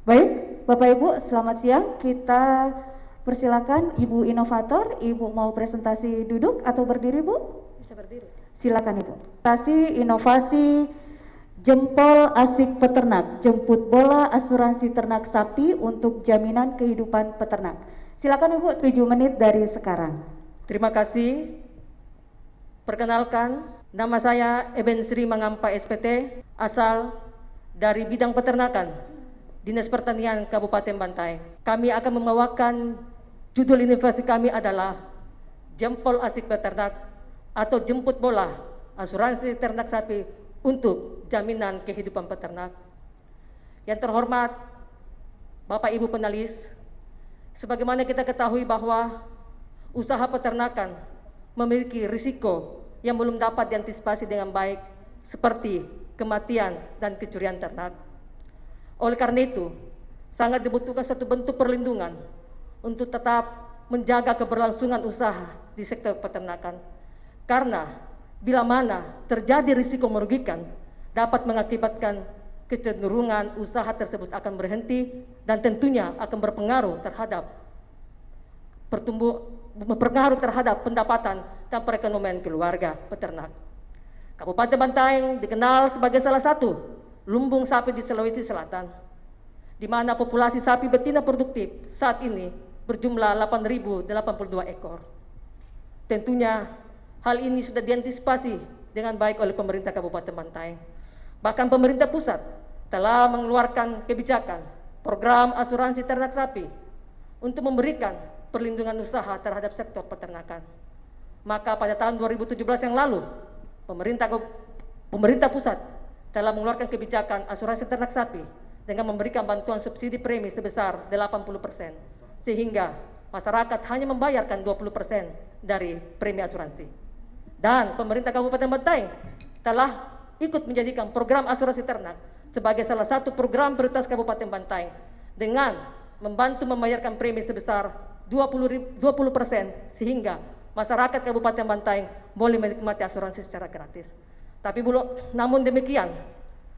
Baik, Bapak Ibu, selamat siang. Kita persilakan Ibu inovator, Ibu mau presentasi duduk atau berdiri, Bu? Bisa berdiri. Silakan Ibu. Presentasi inovasi jempol asik peternak, jemput bola asuransi ternak sapi untuk jaminan kehidupan peternak. Silakan Ibu, 7 menit dari sekarang. Terima kasih. Perkenalkan, nama saya Eben Sri Mangampa SPT, asal dari bidang peternakan, Dinas Pertanian Kabupaten Bantaeng. Kami akan membawakan judul inovasi kami adalah Jempol Asik Peternak atau Jemput Bola Asuransi Ternak Sapi untuk Jaminan Kehidupan Peternak. Yang terhormat Bapak Ibu penalis, sebagaimana kita ketahui bahwa usaha peternakan memiliki risiko yang belum dapat diantisipasi dengan baik seperti kematian dan kecurian ternak. Oleh karena itu, sangat dibutuhkan satu bentuk perlindungan untuk tetap menjaga keberlangsungan usaha di sektor peternakan. Karena bila mana terjadi risiko merugikan, dapat mengakibatkan kecenderungan usaha tersebut akan berhenti dan tentunya akan berpengaruh terhadap pendapatan dan perekonomian keluarga peternak. Kabupaten Bantaeng dikenal sebagai salah satu lumbung sapi di Sulawesi Selatan, di mana populasi sapi betina produktif saat ini berjumlah 8.082 ekor. Tentunya hal ini sudah diantisipasi dengan baik oleh pemerintah Kabupaten Bantaeng. Bahkan pemerintah pusat telah mengeluarkan kebijakan program asuransi ternak sapi untuk memberikan perlindungan usaha terhadap sektor peternakan. Maka pada tahun 2017 yang lalu, pemerintah pusat telah mengeluarkan kebijakan asuransi ternak sapi dengan memberikan bantuan subsidi premi sebesar 80%, sehingga masyarakat hanya membayarkan 20% dari premi asuransi. Dan pemerintah Kabupaten Bantaeng telah ikut menjadikan program asuransi ternak sebagai salah satu program prioritas Kabupaten Bantaeng dengan membantu membayarkan premi sebesar 20%, sehingga masyarakat Kabupaten Bantaeng boleh menikmati asuransi secara gratis. Namun demikian,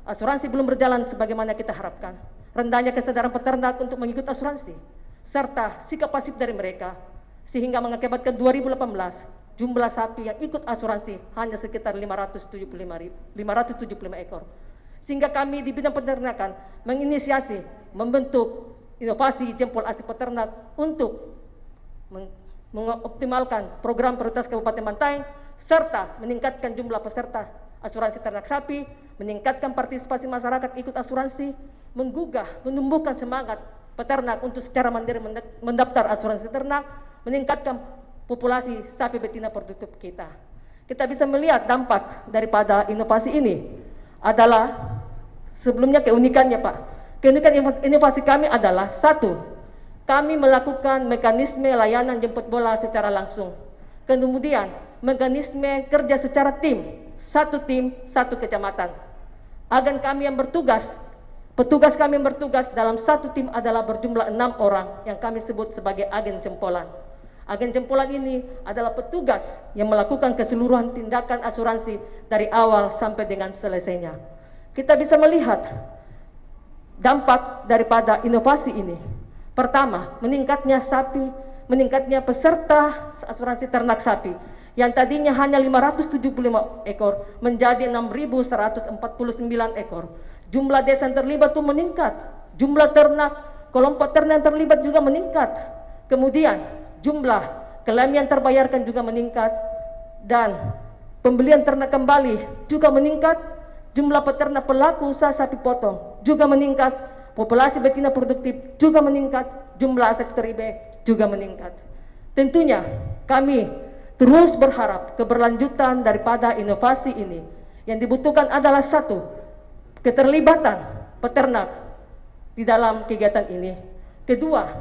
asuransi belum berjalan sebagaimana kita harapkan. Rendahnya kesadaran peternak untuk mengikuti asuransi, serta sikap pasif dari mereka, sehingga mengakibatkan 2018 jumlah sapi yang ikut asuransi hanya sekitar 575 ekor. Sehingga kami di bidang peternakan menginisiasi membentuk inovasi jempol asik peternak untuk mengoptimalkan program prioritas Kabupaten Bantaeng serta meningkatkan jumlah peserta asuransi ternak sapi, meningkatkan partisipasi masyarakat ikut asuransi, menumbuhkan semangat peternak untuk secara mandiri mendaftar asuransi ternak, meningkatkan populasi sapi betina produktif kita. Kita bisa melihat dampak daripada inovasi ini adalah sebelumnya keunikannya, Pak. Keunikan inovasi kami adalah satu, kami melakukan mekanisme layanan jemput bola secara langsung. Kemudian mekanisme kerja secara tim, satu kecamatan. Petugas kami yang bertugas dalam satu tim adalah berjumlah 6 orang yang kami sebut sebagai agen jempolan. Agen jempolan ini adalah petugas yang melakukan keseluruhan tindakan asuransi dari awal sampai dengan selesainya. Kita bisa melihat dampak daripada inovasi ini. Pertama, meningkatnya peserta asuransi ternak sapi yang tadinya hanya 575 ekor menjadi 6.149 ekor. Jumlah desa yang terlibat itu meningkat, jumlah ternak, kelompok ternak yang terlibat juga meningkat. Kemudian jumlah klaim yang terbayarkan juga meningkat dan pembelian ternak kembali juga meningkat. Jumlah peternak pelaku usaha sapi potong juga meningkat, populasi betina produktif juga meningkat, jumlah sektor IB juga meningkat. Tentunya kami terus berharap keberlanjutan daripada inovasi ini. Yang dibutuhkan adalah satu, keterlibatan peternak di dalam kegiatan ini. Kedua,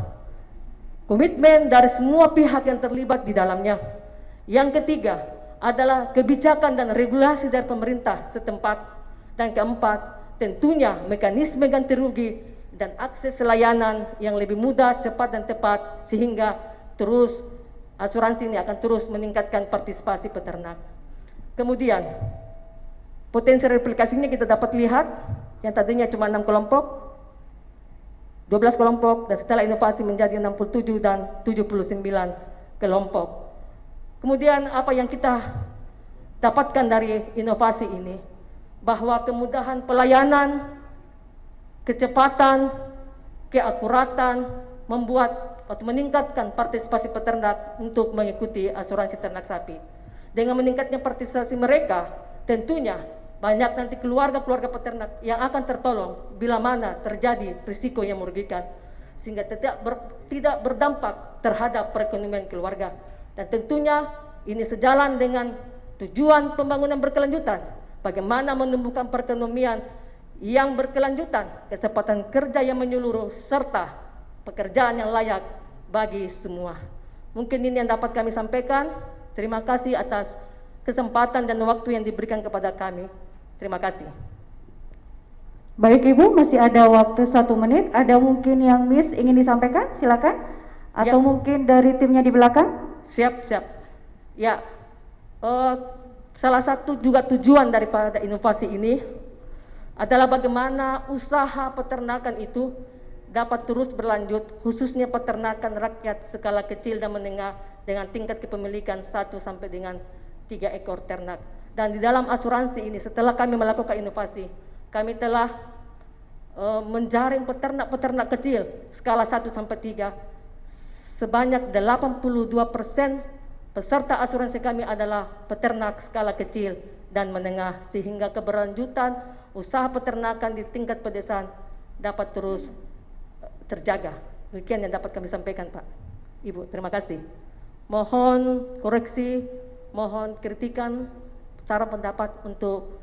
komitmen dari semua pihak yang terlibat di dalamnya. Yang ketiga adalah kebijakan dan regulasi dari pemerintah setempat. Dan keempat, tentunya mekanisme ganti rugi dan akses layanan yang lebih mudah, cepat dan tepat, sehingga terus asuransi ini akan terus meningkatkan partisipasi peternak. Kemudian potensi replikasinya kita dapat lihat, yang tadinya cuma 6 kelompok 12 kelompok, dan setelah inovasi menjadi 67 dan 79 kelompok. Kemudian apa yang kita dapatkan dari inovasi ini, bahwa kemudahan pelayanan, kecepatan, keakuratan membuat atau meningkatkan partisipasi peternak untuk mengikuti asuransi ternak sapi. Dengan meningkatnya partisipasi mereka, tentunya banyak nanti keluarga-keluarga peternak yang akan tertolong bila mana terjadi risiko yang merugikan, sehingga tidak berdampak terhadap perekonomian keluarga. Dan tentunya ini sejalan dengan tujuan pembangunan berkelanjutan, bagaimana menumbuhkan perekonomian yang berkelanjutan, kesempatan kerja yang menyeluruh, serta pekerjaan yang layak bagi semua. Mungkin ini yang dapat kami sampaikan. Terima kasih atas kesempatan dan waktu yang diberikan kepada kami. Terima kasih. Baik Ibu, masih ada waktu 1 menit. Ada mungkin yang Miss ingin disampaikan? Silakan. Atau Ya. mungkin dari timnya di belakang? Siap. Ya, salah satu juga tujuan daripada inovasi ini adalah bagaimana usaha peternakan itu dapat terus berlanjut, khususnya peternakan rakyat skala kecil dan menengah dengan tingkat kepemilikan 1 sampai dengan 3 ekor ternak. Dan di dalam asuransi ini, setelah kami melakukan inovasi, kami telah menjaring peternak-peternak kecil skala 1 sampai 3. Sebanyak 82% peserta asuransi kami adalah peternak skala kecil dan menengah, sehingga keberlanjutan usaha peternakan di tingkat pedesaan dapat terus terjaga. Demikian yang dapat kami sampaikan, Pak. Ibu, terima kasih. Mohon koreksi, mohon kritikan, saran pendapat untuk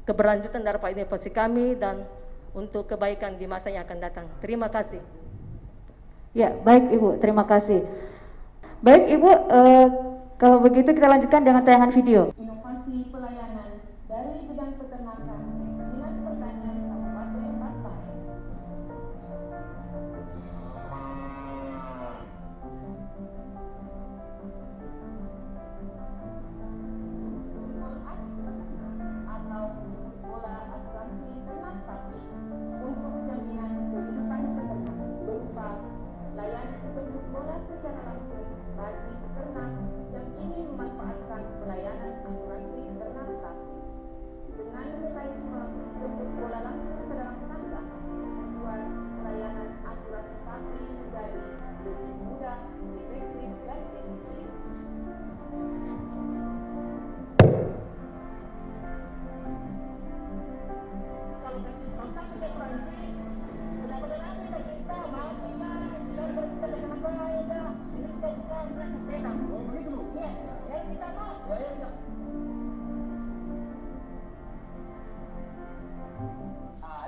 keberlanjutan daripada inovasi kami dan untuk kebaikan di masa yang akan datang. Terima kasih. Ya, baik Ibu, terima kasih. Baik Ibu, kalau begitu kita lanjutkan dengan tayangan video. Inovasi pelayanan dari bidang peternakan Dinas Pertanian Kabupaten Bantaeng. Atau bola asuransi ternak sapi untuk jaminan kehidupan peternak berupa layanan jemput bola secara langsung bagi peternak yang ingin memanfaatkan pelayanan asuransi ternak sapi. Dengan mekanisme jemput bola langsung ke dalam kandang, membuat pelayanan asuransi sapi menjadi lebih mudah, efektif, dan efisien.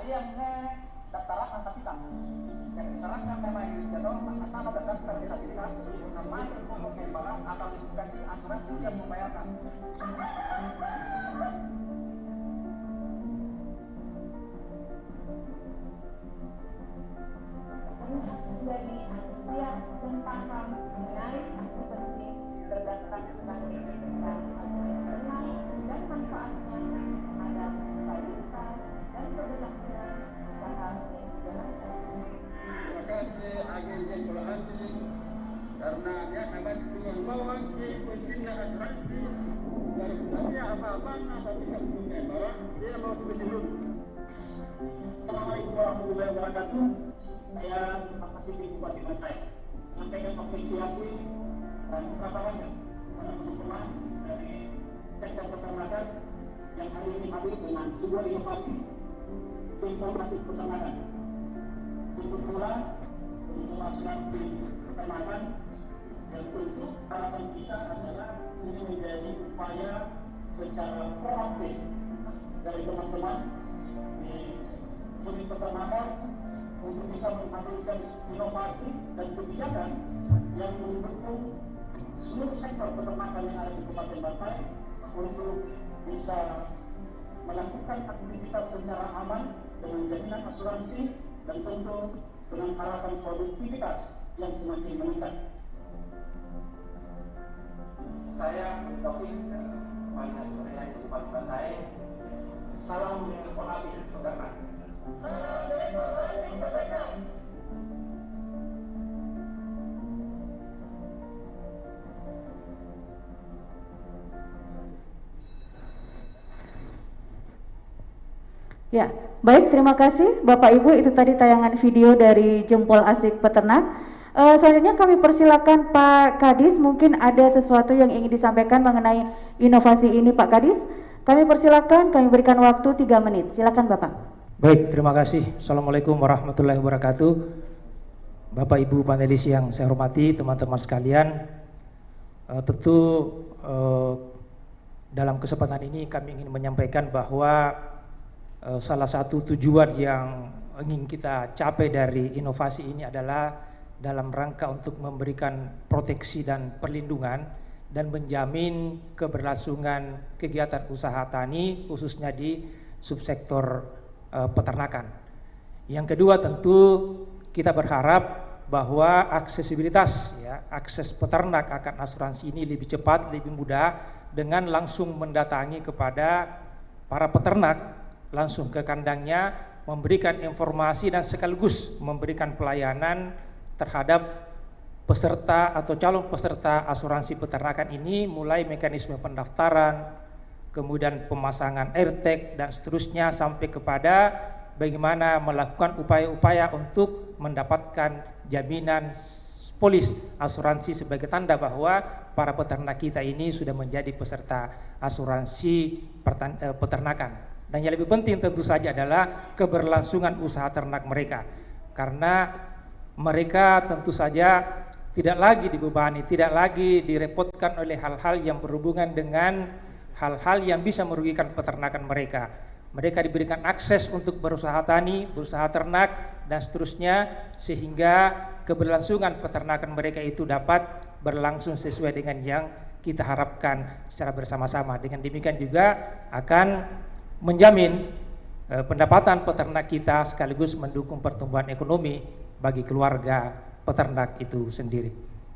Ayan daftaran sa kita. Yang disarankan memang yang dijadwal sama daftar desa kita, nama pokok barang akan diganti asuransi siap membayarkan. Menjadi antusias dan paham mengenai arti penting terdaftar sebagai peserta asuransi ternak dan manfaatnya terhadap stabilitas dan keberlangsungan usaha yang dijalankan. Terima kasih agen jempol asing karena dia akan membawa ke pentingnya asuransi dari dunia apa-apa tapi tidak punya bahwa dia mau ke sini. Assalamualaikum warahmatullahi wabarakatuh. Saya Pak Pasifik Bupati Bantaeng menyampaikan apresiasi dan kepada teman-teman dari sektor peternakan yang hari ini hadir dengan sebuah inovasi informasi peternakan. Untuk pula untuk asuransi peternakan yang tentu harapan kita adalah ini menjadi upaya secara proaktif dari teman-teman di unit peternakan untuk bisa menghadirkan inovasi dan kebijakan yang mendukung seluruh sektor peternakan yang ada di Kabupaten Bantaeng untuk bisa melakukan aktivitas secara aman dengan jaminan asuransi dan tentu dengan harapan produktivitas yang semakin meningkat. Saya Taufik, Kepala Dinas Pertanian Kabupaten Bantaeng. Salam informasi peternak. Ya, baik, terima kasih Bapak Ibu. Itu tadi tayangan video dari Jempol Asik Peternak. Selanjutnya kami persilakan Pak Kadis, mungkin ada sesuatu yang ingin disampaikan mengenai inovasi ini Pak Kadis. Kami persilakan, kami berikan waktu 3 menit. Silakan Bapak. Baik, terima kasih. Assalamualaikum warahmatullahi wabarakatuh. Bapak Ibu panelis yang saya hormati, teman-teman sekalian, tentu dalam kesempatan ini kami ingin menyampaikan bahwa salah satu tujuan yang ingin kita capai dari inovasi ini adalah dalam rangka untuk memberikan proteksi dan perlindungan dan menjamin keberlangsungan kegiatan usaha tani khususnya di subsektor peternakan. Yang kedua tentu kita berharap bahwa aksesibilitas akses peternak akan asuransi ini lebih cepat, lebih mudah dengan langsung mendatangi kepada para peternak langsung ke kandangnya, memberikan informasi dan sekaligus memberikan pelayanan terhadap peserta atau calon peserta asuransi peternakan ini, mulai mekanisme pendaftaran, kemudian pemasangan AirTag dan seterusnya sampai kepada bagaimana melakukan upaya-upaya untuk mendapatkan jaminan polis asuransi sebagai tanda bahwa para peternak kita ini sudah menjadi peserta asuransi peternakan. Dan yang lebih penting tentu saja adalah keberlangsungan usaha ternak mereka, karena mereka tentu saja tidak lagi dibebani, tidak lagi direpotkan oleh hal-hal yang berhubungan dengan hal-hal yang bisa merugikan peternakan mereka. Mereka diberikan akses untuk berusaha tani, berusaha ternak, dan seterusnya, sehingga keberlangsungan peternakan mereka itu dapat berlangsung sesuai dengan yang kita harapkan secara bersama-sama. Dengan demikian juga akan menjamin pendapatan peternak kita sekaligus mendukung pertumbuhan ekonomi bagi keluarga peternak itu sendiri.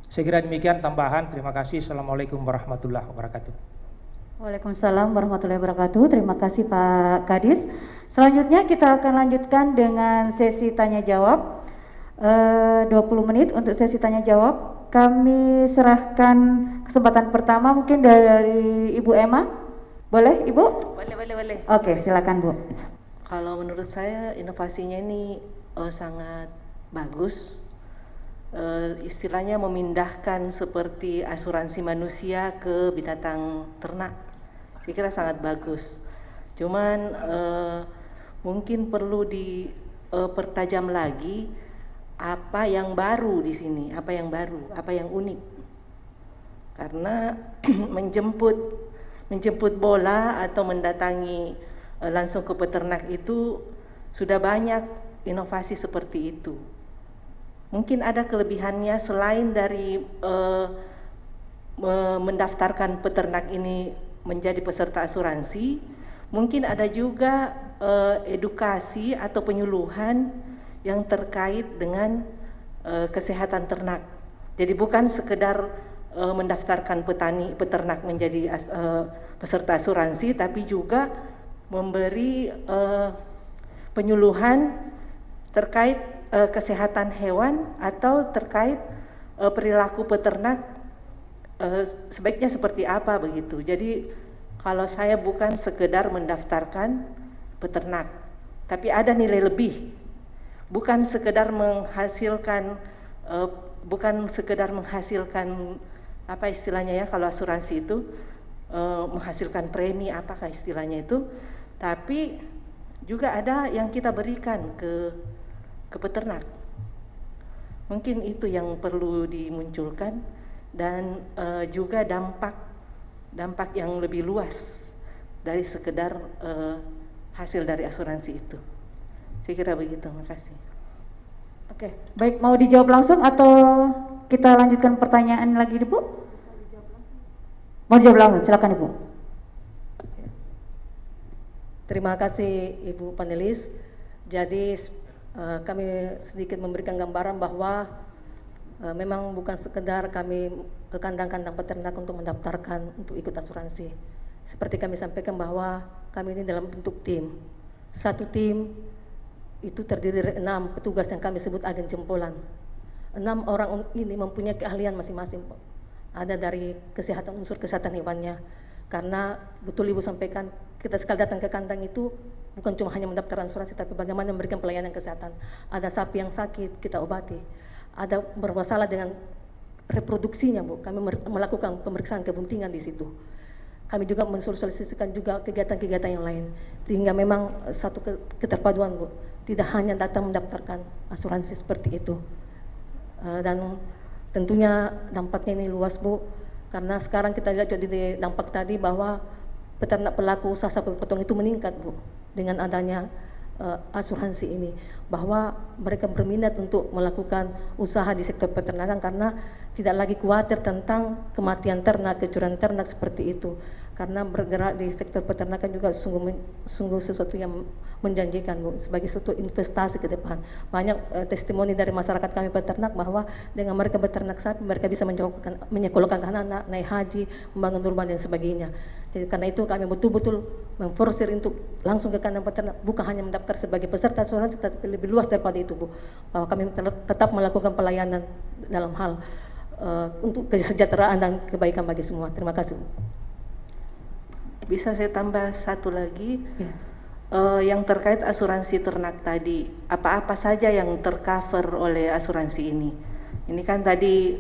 Saya kira demikian tambahan. Terima kasih. Assalamualaikum warahmatullahi wabarakatuh. Waalaikumsalam warahmatullahi wabarakatuh. Terima kasih Pak Kadis. Selanjutnya kita akan lanjutkan dengan sesi tanya jawab. 20 menit untuk sesi tanya jawab. Kami serahkan kesempatan pertama mungkin dari Ibu Emma. Boleh Ibu? Boleh. Oke, silakan Bu. Kalau menurut saya inovasinya ini sangat bagus. Istilahnya memindahkan seperti asuransi manusia ke binatang ternak. Saya kira sangat bagus. Cuman mungkin perlu dipertajam lagi apa yang baru di sini, apa yang baru, apa yang unik. Karena menjemput bola atau mendatangi langsung ke peternak itu sudah banyak inovasi seperti itu. Mungkin ada kelebihannya selain dari mendaftarkan peternak ini menjadi peserta asuransi, mungkin ada juga edukasi atau penyuluhan yang terkait dengan kesehatan ternak. Jadi bukan sekedar mendaftarkan peternak menjadi peserta asuransi, tapi juga memberi penyuluhan terkait kesehatan hewan atau terkait perilaku peternak sebaiknya seperti apa begitu. Jadi kalau saya bukan sekedar mendaftarkan peternak, tapi ada nilai lebih, bukan sekedar menghasilkan apa istilahnya ya, kalau asuransi itu menghasilkan premi apakah istilahnya itu, tapi juga ada yang kita berikan ke peternak. Mungkin itu yang perlu dimunculkan, dan juga dampak yang lebih luas dari sekedar hasil dari asuransi itu. Saya kira begitu. Terima kasih. Oke, baik, mau dijawab langsung atau kita lanjutkan pertanyaan lagi Ibu? Mau dijawab langsung, silakan Ibu. Terima kasih Ibu panelis. Jadi kami sedikit memberikan gambaran bahwa memang bukan sekedar kami ke kandang-kandang peternak untuk mendaftarkan untuk ikut asuransi. Seperti kami sampaikan bahwa kami ini dalam bentuk tim. Satu tim itu terdiri dari 6 petugas yang kami sebut agen jempolan. 6 orang ini mempunyai keahlian masing-masing. Ada dari kesehatan, unsur kesehatan hewannya. Karena betul Ibu sampaikan, kita sekali datang ke kandang itu bukan cuma hanya mendaftar asuransi, tapi bagaimana memberikan pelayanan kesehatan. Ada sapi yang sakit, kita obati. Ada bermasalah dengan reproduksinya, Bu, kami melakukan pemeriksaan kebuntingan di situ. Kami juga mensosialisasikan juga kegiatan-kegiatan yang lain, sehingga memang satu keterpaduan, Bu, tidak hanya datang mendaftarkan asuransi seperti itu. Dan tentunya dampaknya ini luas, Bu, karena sekarang kita lihat jadi dampak tadi bahwa peternak pelaku usaha sapi potong itu meningkat, Bu, dengan adanya asuransi ini, bahwa mereka berminat untuk melakukan usaha di sektor peternakan karena tidak lagi khawatir tentang kematian ternak, kecurangan ternak seperti itu. Karena bergerak di sektor peternakan juga sungguh sesuatu yang menjanjikan, Bu, sebagai suatu investasi ke depan. Banyak testimoni dari masyarakat kami peternak bahwa dengan mereka beternak sapi, mereka bisa menyekolahkan anak-anak, naik haji, membangun rumah dan sebagainya. Jadi karena itu kami betul-betul memforsir untuk langsung ke kandang peternak, bukan hanya mendaftar sebagai peserta asuransi, tapi lebih luas daripada itu, Bu, bahwa kami tetap melakukan pelayanan dalam hal untuk kesejahteraan dan kebaikan bagi semua. Terima kasih, Bu. Bisa saya tambah satu lagi? Ya. Yang terkait asuransi ternak tadi, apa-apa saja yang tercover oleh asuransi ini? Ini kan tadi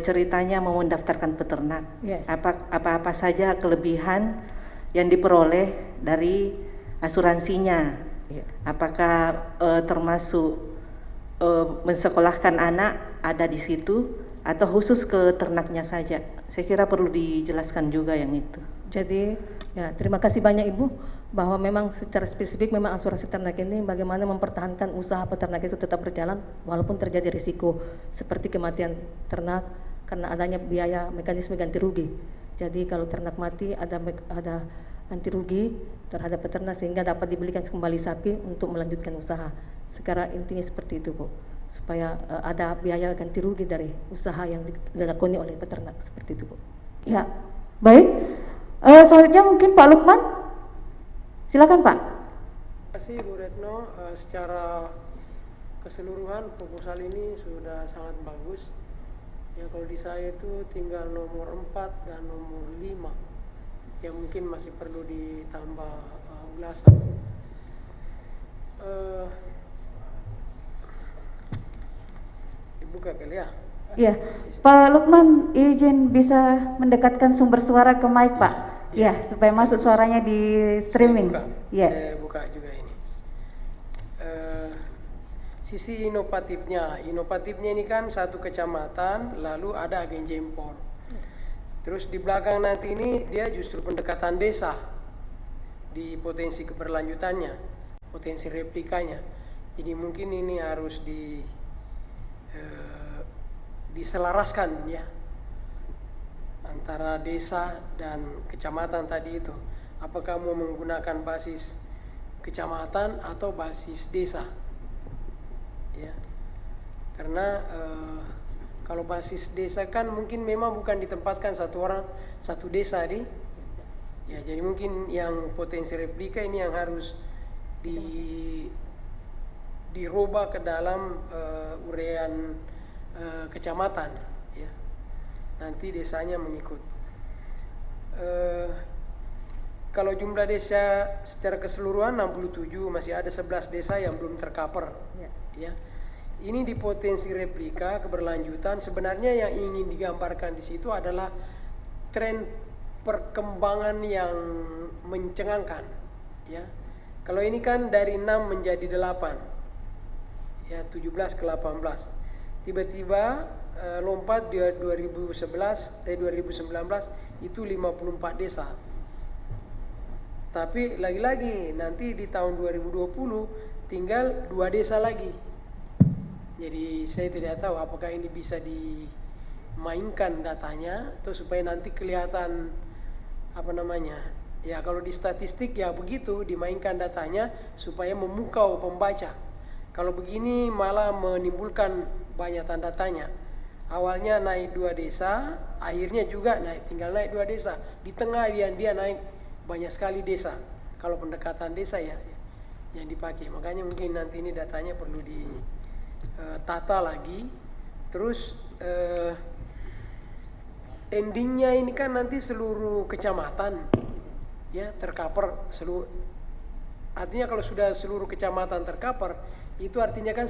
ceritanya mau mendaftarkan peternak. Ya. Apa-apa saja kelebihan yang diperoleh dari asuransinya? Ya. Apakah termasuk mensekolahkan anak ada di situ atau khusus ke ternaknya saja? Saya kira perlu dijelaskan juga yang itu. Jadi ya, terima kasih banyak Ibu, bahwa memang secara spesifik memang asuransi ternak ini bagaimana mempertahankan usaha peternak itu tetap berjalan walaupun terjadi risiko seperti kematian ternak karena adanya biaya mekanisme ganti rugi. Jadi kalau ternak mati ada ganti rugi terhadap peternak sehingga dapat dibelikan kembali sapi untuk melanjutkan usaha. Sekarang intinya seperti itu, Bu, supaya ada biaya ganti rugi dari usaha yang dilakoni oleh peternak, seperti itu, Bu. Ya, baik. Selanjutnya mungkin Pak Lukman, silakan Pak. Terima kasih Bu Retno. Secara keseluruhan proposal ini sudah sangat bagus. Ya, kalau di saya itu tinggal nomor 4 dan nomor 5 yang mungkin masih perlu ditambah ulasan. Dibuka kali ya. Iya, Pak Lukman izin bisa mendekatkan sumber suara ke mic, Pak. Ya, supaya masuk suaranya di streaming. Saya buka juga ini. Sisi inovatifnya ini kan satu kecamatan, lalu ada agen jempol. Terus di belakang nanti ini dia justru pendekatan desa di potensi keberlanjutannya, potensi replikanya. Jadi mungkin ini harus diselaraskan ya antara desa dan kecamatan tadi itu. Apakah mau menggunakan basis kecamatan atau basis desa? Ya, karena kalau basis desa kan mungkin memang bukan ditempatkan satu orang satu desa ya, jadi mungkin yang potensi replika ini yang harus dirubah ke dalam urean kecamatan ya. Nanti desanya mengikut. Kalau jumlah desa secara keseluruhan 67, masih ada 11 desa yang belum tercover ya. Ini di potensi replika keberlanjutan, sebenarnya yang ingin digambarkan di situ adalah tren perkembangan yang mencengangkan ya. Kalau ini kan dari 6 menjadi 8 ya, 17 ke 18. Tiba-tiba lompat di 2019 itu 54 desa. Tapi lagi-lagi nanti di tahun 2020 tinggal 2 desa lagi. Jadi saya tidak tahu apakah ini bisa dimainkan datanya atau supaya nanti kelihatan apa namanya. Ya kalau di statistik ya begitu, dimainkan datanya supaya memukau pembaca. Kalau begini malah menimbulkan banyak tanda tanya. Awalnya naik 2 desa, akhirnya juga tinggal naik 2 desa. Di tengah dia naik banyak sekali desa. Kalau pendekatan desa ya yang dipakai. Makanya mungkin nanti ini datanya perlu ditata lagi. Terus endingnya ini kan nanti seluruh kecamatan ya tercover, seluruh artinya kalau sudah seluruh kecamatan tercover, itu artinya kan